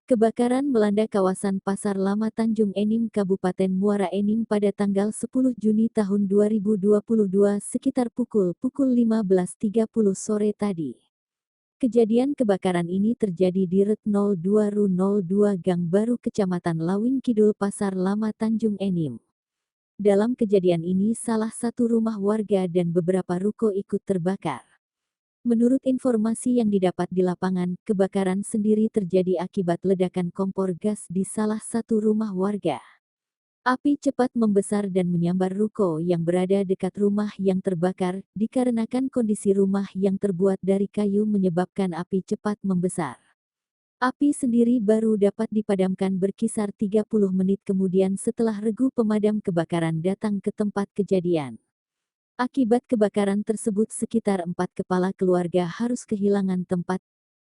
Kebakaran melanda kawasan Pasar Lama Tanjung Enim Kabupaten Muara Enim pada tanggal 10 Juni tahun 2022 sekitar pukul 15.30 sore tadi. Kejadian kebakaran ini terjadi di Ret 02 Ru 02 Gang Baru Kecamatan Lawing Kidul Pasar Lama Tanjung Enim. Dalam kejadian ini salah satu rumah warga dan beberapa ruko ikut terbakar. Menurut informasi yang didapat di lapangan, kebakaran sendiri terjadi akibat ledakan kompor gas di salah satu rumah warga. Api cepat membesar dan menyambar ruko yang berada dekat rumah yang terbakar, dikarenakan kondisi rumah yang terbuat dari kayu menyebabkan api cepat membesar. Api sendiri baru dapat dipadamkan berkisar 30 menit kemudian setelah regu pemadam kebakaran datang ke tempat kejadian. Akibat kebakaran tersebut sekitar 4 kepala keluarga harus kehilangan tempat.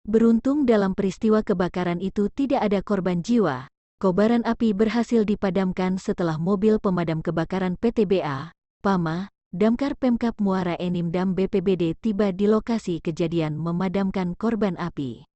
Beruntung dalam peristiwa kebakaran itu tidak ada korban jiwa. Kobaran api berhasil dipadamkan setelah mobil pemadam kebakaran PTBA, PAMA, Damkar Pemkab Muara Enim dan BPBD tiba di lokasi kejadian memadamkan korban api.